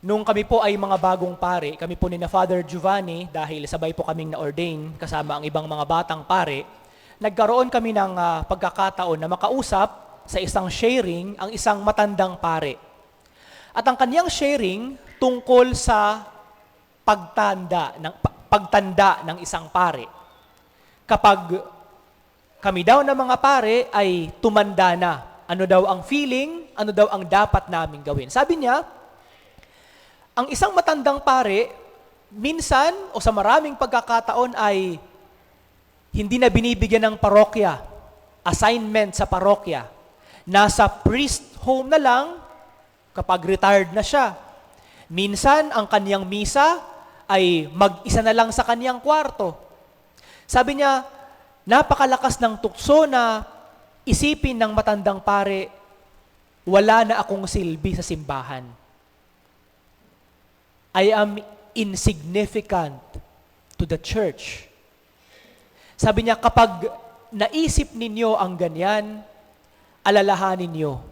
Nung kami po ay mga bagong pare, kami po ni na Father Giovanni, dahil sabay po kaming na-ordain kasama ang ibang mga batang pare, nagkaroon kami ng pagkakataon na makausap sa isang sharing ang isang matandang pare. At ang kaniyang sharing tungkol sa pagtanda ng isang pare. Kapag kami daw na mga pare ay tumanda na, ano daw ang feeling, ano daw ang dapat naming gawin. Sabi niya, ang isang matandang pare, minsan o sa maraming pagkakataon ay hindi na binibigyan ng parokya, assignment sa parokya. Nasa priest home na lang kapag retired na siya. Minsan, ang kaniyang misa ay mag-isa na lang sa kaniyang kwarto. Sabi niya, napakalakas ng tukso na isipin ng matandang pare, wala na akong silbi sa simbahan. I am insignificant to the church. Sabi niya, kapag naisip ninyo ang ganyan, alalahanin niyo,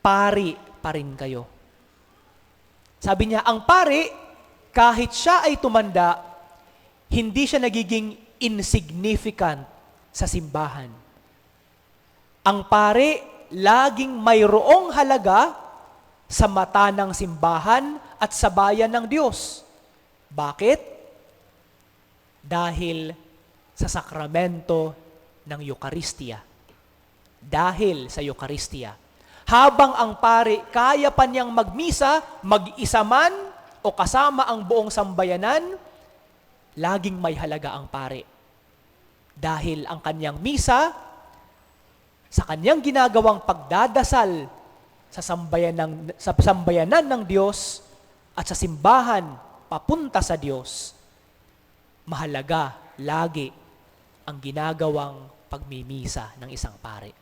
pari pa rin kayo. Sabi niya, ang pari, kahit siya ay tumanda, hindi siya nagiging insignificant sa simbahan. Ang pari, laging mayroong halaga sa mata ng simbahan at sa bayan ng Diyos. Bakit? Dahil sa sakramento ng Eucharistia. Dahil sa Eucharistia. Habang ang pari kaya pa niyang magmisa, mag-isa man o kasama ang buong sambayanan, laging may halaga ang pari. Dahil ang kanyang misa, sa kanyang ginagawang pagdadasal sa sambayanan ng Diyos at sa simbahan papunta sa Diyos, mahalaga lagi ang ginagawang pagmimisa ng isang pare.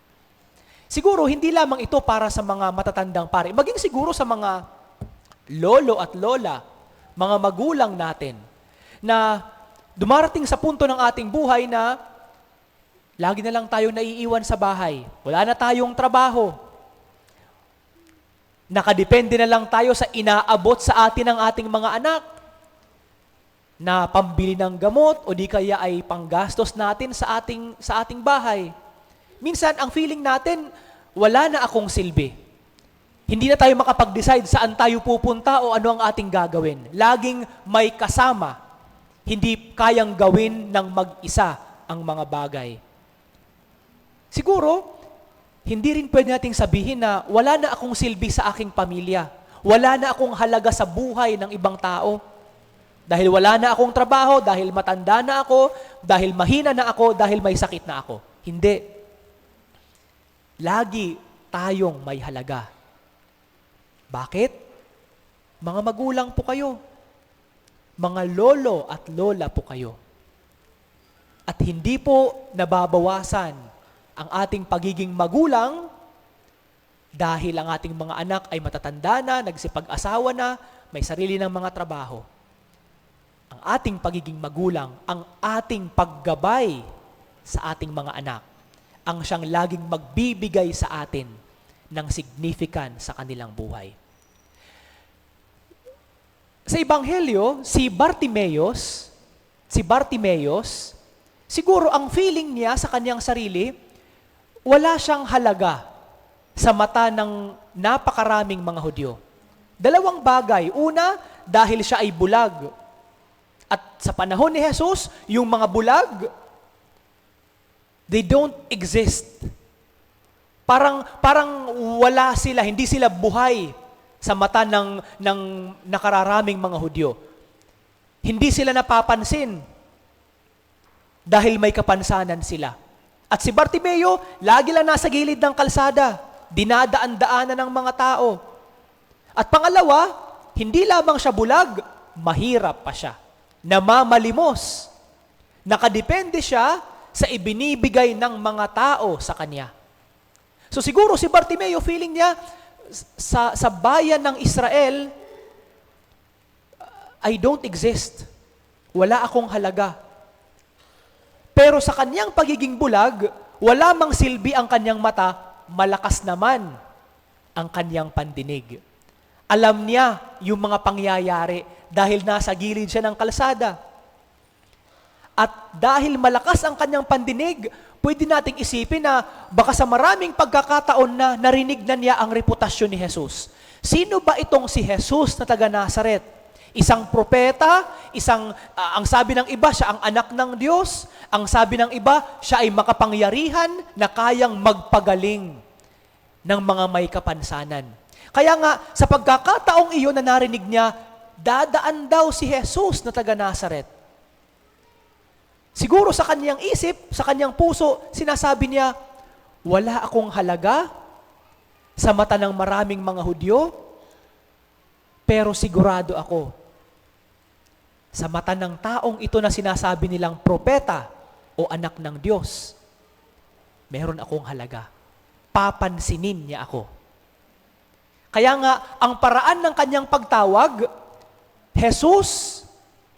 Siguro, hindi lamang ito para sa mga matatandang pare, maging siguro sa mga lolo at lola, mga magulang natin, na dumarating sa punto ng ating buhay na lagi na lang tayo naiiwan sa bahay. Wala na tayong trabaho. Nakadepende na lang tayo sa inaabot sa atin ng ating mga anak na pambili ng gamot o di kaya ay panggastos natin sa ating bahay. Minsan, ang feeling natin, wala na akong silbi. Hindi na tayo makapag-decide saan tayo pupunta o ano ang ating gagawin. Laging may kasama. Hindi kayang gawin ng mag-isa ang mga bagay. Siguro, hindi rin pwede nating sabihin na wala na akong silbi sa aking pamilya. Wala na akong halaga sa buhay ng ibang tao. Dahil wala na akong trabaho, dahil matanda na ako, dahil mahina na ako, dahil may sakit na ako. Hindi. Lagi tayong may halaga. Bakit? Mga magulang po kayo. Mga lolo at lola po kayo. At hindi po nababawasan ang ating pagiging magulang dahil ang ating mga anak ay matatanda na, nagsipag-asawa na, may sarili ng mga trabaho. Ang ating pagiging magulang, ang ating paggabay sa ating mga anak, ang siyang laging magbibigay sa atin ng significance sa kanilang buhay. Sa Ebanghelyo, si Bartimeus, siguro ang feeling niya sa kanyang sarili, wala siyang halaga sa mata ng napakaraming mga Hudyo. Dalawang bagay. Una, dahil siya ay bulag. At sa panahon ni Jesus, yung mga bulag, they don't exist. Parang wala sila, hindi sila buhay sa mata ng nakararaming mga Hudyo. Hindi sila napapansin dahil may kapansanan sila. At si Bartimeo, lagi lang nasa gilid ng kalsada, dinadaan-daanan ng mga tao. At pangalawa, hindi lamang siya bulag, mahirap pa siya. Namamalimos. Nakadepende siya sa ibinibigay ng mga tao sa kanya. So siguro si Bartimeo, feeling niya, sa bayan ng Israel, I don't exist. Wala akong halaga. Pero sa kanyang pagiging bulag, wala mang silbi ang kanyang mata, malakas naman ang kanyang pandinig. Alam niya yung mga pangyayari dahil nasa gilid siya ng kalsada. At dahil malakas ang kanyang pandinig, pwede nating isipin na baka sa maraming pagkakataon na narinig na niya ang reputasyon ni Jesus. Sino ba itong si Jesus na taga Nazaret? Isang propeta, ang sabi ng iba, siya ang anak ng Diyos. Ang sabi ng iba, siya ay makapangyarihan na kayang magpagaling ng mga may kapansanan. Kaya nga, sa pagkakataong iyon na narinig niya, dadaan daw si Jesus na taga Nazaret. Siguro sa kanyang isip, sa kanyang puso, sinasabi niya, wala akong halaga sa mata ng maraming mga Hudyo, pero sigurado ako, sa mata ng taong ito na sinasabi nilang propeta o anak ng Diyos, meron akong halaga. Papansinin niya ako. Kaya nga, ang paraan ng kanyang pagtawag, Jesus,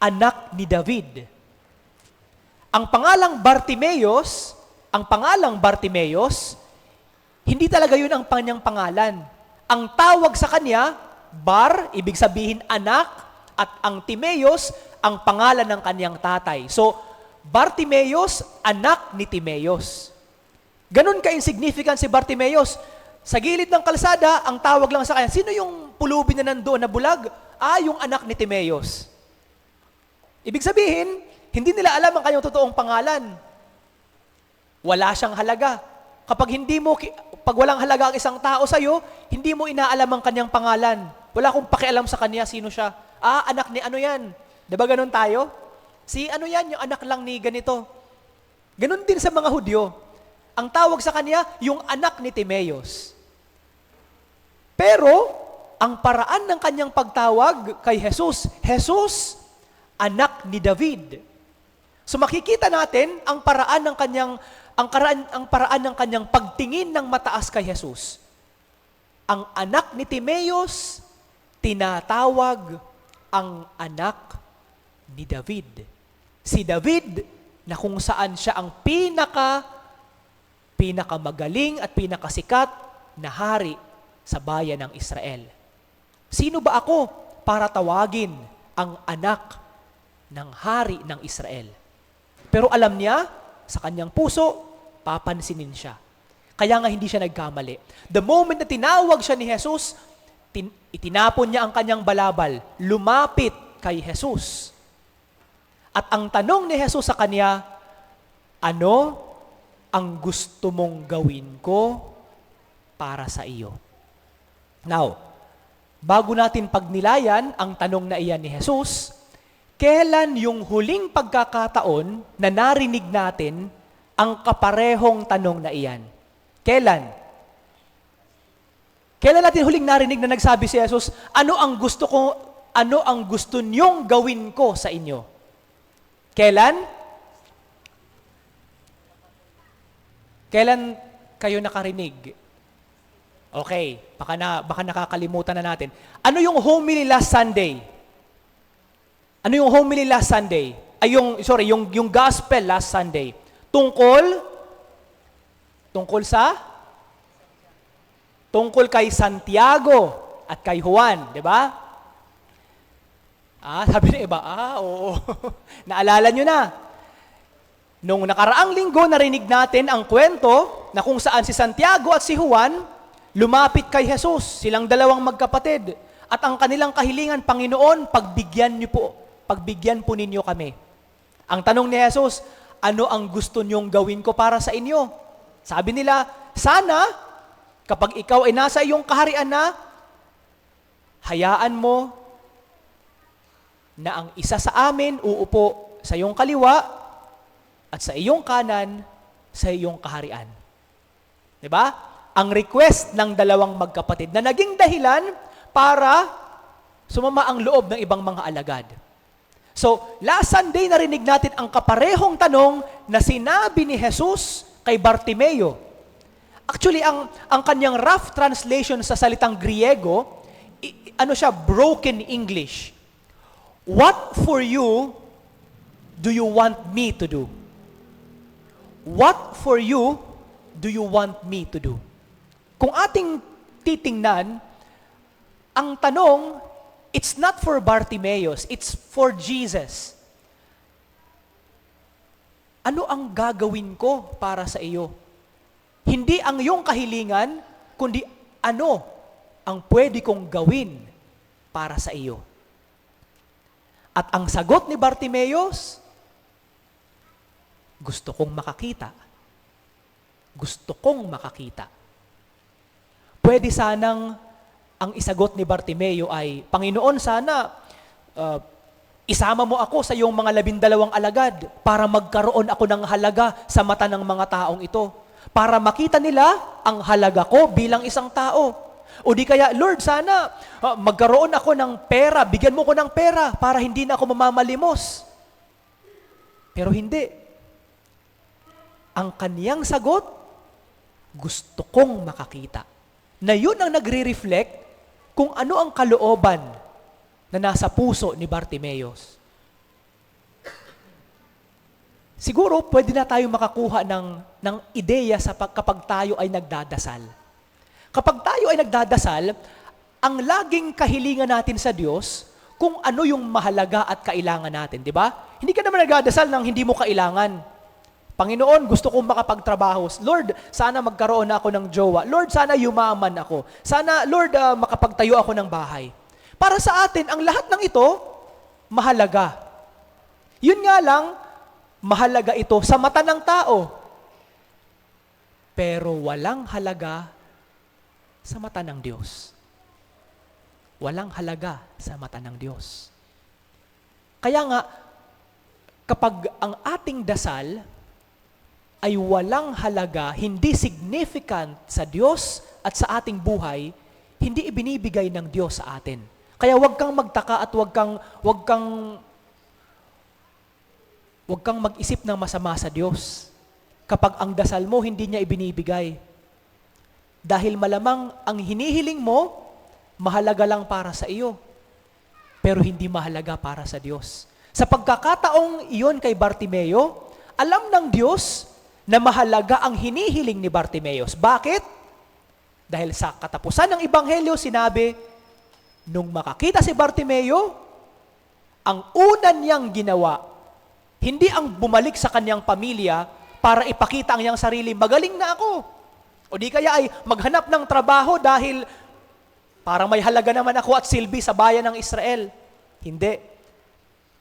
anak ni David. Ang pangalang Bartimeus, hindi talaga yun ang kanyang pangalan. Ang tawag sa kanya, Bar, ibig sabihin anak, at ang Timeus, ang pangalan ng kanyang tatay. So, Bartimeus, anak ni Timeus. Ganun ka-insignificant si Bartimeus. Sa gilid ng kalsada, ang tawag lang sa kanya, sino yung pulubi na nandoon na bulag? Yung anak ni Timeus. Ibig sabihin, hindi nila alam ang kanyang totoong pangalan. Wala siyang halaga. Pag walang halaga ang isang tao sa'yo, hindi mo inaalam ang kanyang pangalan. Wala akong pakialam sa kanya, sino siya. Anak ni ano yan? Diba ganun tayo? Si ano yan, yung anak lang ni ganito. Ganun din sa mga Hudyo. Ang tawag sa kanya, yung anak ni Timeus. Pero, ang paraan ng kanyang pagtawag kay Jesus, Jesus, anak ni David. So makikita natin ang paraan ng kanyang pagtingin ng mataas kay Jesus. Ang anak ni Timeus, tinatawag ang anak ni David. Si David, na kung saan siya ang pinakamagaling at pinakasikat na hari sa bayan ng Israel. Sino ba ako para tawagin ang anak ng hari ng Israel? Pero alam niya, sa kanyang puso, papansinin siya. Kaya nga hindi siya nagkamali. The moment na tinawag siya ni Jesus, itinapon niya ang kanyang balabal, lumapit kay Jesus. At ang tanong ni Jesus sa kanya, ano ang gusto mong gawin ko para sa iyo? Now, bago natin pagnilayan ang tanong na iyan ni Jesus, kailan yung huling pagkakataon na narinig natin ang kaparehong tanong na iyan? Kailan? Kailan natin huling narinig na nagsabi si Jesus, ano ang gusto niyong gawin ko sa inyo? Kailan? Kailan kayo nakarinig? Okay, baka nakakalimutan na natin. Ano yung homily last Sunday? Ano yung homily last Sunday? Yung gospel last Sunday. Tungkol kay Santiago at kay Juan, di ba? Sabi ng iba, oo. Naalala nyo na. Nung nakaraang linggo, narinig natin ang kwento na kung saan si Santiago at si Juan lumapit kay Jesus, silang dalawang magkapatid. At ang kanilang kahilingan, Panginoon, pagbigyan po ninyo kami. Ang tanong ni Jesus, ano ang gusto niyong gawin ko para sa inyo? Sabi nila, sana, kapag ikaw ay nasa iyong kaharian na, hayaan mo na ang isa sa amin uupo sa iyong kaliwa at sa iyong kanan sa iyong kaharian. Diba? Ang request ng dalawang magkapatid na naging dahilan para sumama ang loob ng ibang mga alagad. So, last Sunday narinig natin ang kaparehong tanong na sinabi ni Jesus kay Bartimeo. Actually, ang kanyang rough translation sa salitang Griego, broken English. What for you do you want me to do? What for you do you want me to do? Kung ating titingnan, Ang tanong, it's not for Bartimaeus, it's for Jesus. Ano ang gagawin ko para sa iyo? Hindi ang iyong kahilingan, kundi ano ang pwede kong gawin para sa iyo. At ang sagot ni Bartimaeus, gusto kong makakita. Gusto kong makakita. Pwede sanang ang isagot ni Bartimeo ay, Panginoon, sana isama mo ako sa iyong mga 12 alagad para magkaroon ako ng halaga sa mata ng mga taong ito. Para makita nila ang halaga ko bilang isang tao. O di kaya, Lord, sana magkaroon ako ng pera, bigyan mo ko ng pera para hindi na ako mamamalimos. Pero hindi. Ang kaniyang sagot, gusto kong makakita. Na yun ang nagre-reflect kung ano ang kalooban na nasa puso ni Bartimaeus. Siguro, pwede na tayo makakuha ng ideya kapag tayo ay nagdadasal. Kapag tayo ay nagdadasal, ang laging kahilingan natin sa Diyos, kung ano yung mahalaga at kailangan natin, di ba? Hindi ka naman nagdadasal ng hindi mo kailangan. Panginoon, gusto kong makapagtrabaho. Lord, sana magkaroon na ako ng jowa. Lord, sana yumaman ako. Sana, Lord, makapagtayo ako ng bahay. Para sa atin, ang lahat ng ito, mahalaga. Yun nga lang, mahalaga ito sa mata ng tao. Pero walang halaga sa mata ng Diyos. Walang halaga sa mata ng Diyos. Kaya nga, kapag ang ating dasal ay walang halaga, hindi significant sa Diyos at sa ating buhay, hindi ibinibigay ng Diyos sa atin. Kaya huwag kang magtaka at huwag kang mag-isip ng masama sa Diyos kapag ang dasal mo hindi niya ibinibigay. Dahil malamang ang hinihiling mo, mahalaga lang para sa iyo, pero hindi mahalaga para sa Diyos. Sa pagkakataong iyon kay Bartimeo, alam ng Diyos na mahalaga ang hinihiling ni Bartimeus. Bakit? Dahil sa katapusan ng Ebanghelyo, sinabi, nung makakita si Bartimeo, ang una niyang ginawa, hindi ang bumalik sa kanyang pamilya para ipakita ang niyang sarili, magaling na ako. O di kaya ay maghanap ng trabaho dahil parang may halaga naman ako at silbi sa bayan ng Israel. Hindi.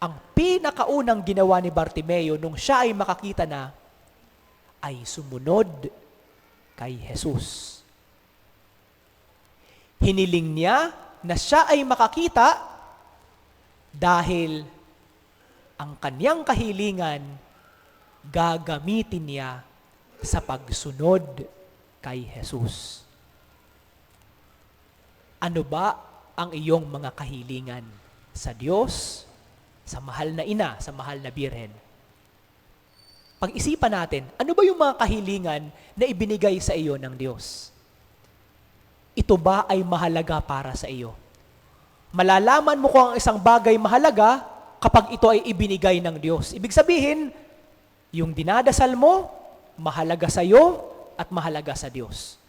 Ang pinakaunang ginawa ni Bartimeo nung siya ay makakita na, ay sumunod kay Jesus. Hiniling niya na siya ay makakita dahil ang kanyang kahilingan gagamitin niya sa pagsunod kay Jesus. Ano ba ang iyong mga kahilingan sa Diyos, sa mahal na ina, sa mahal na birhen? Pag-isipan natin, ano ba yung mga kahilingan na ibinigay sa iyo ng Diyos? Ito ba ay mahalaga para sa iyo? Malalaman mo kung ang isang bagay mahalaga kapag ito ay ibinigay ng Diyos. Ibig sabihin, yung dinadasal mo, mahalaga sa iyo at mahalaga sa Diyos.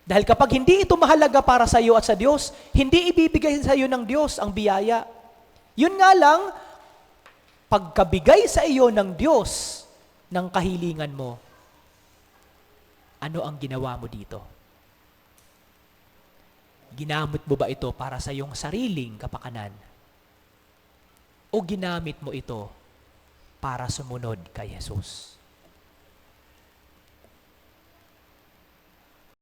Dahil kapag hindi ito mahalaga para sa iyo at sa Diyos, hindi ibibigay sa iyo ng Diyos ang biyaya. Yun nga lang, pagkabigay sa iyo ng Diyos ng kahilingan mo, ano ang ginawa mo dito? Ginamit mo ba ito para sa iyong sariling kapakanan? O ginamit mo ito para sumunod kay Jesus?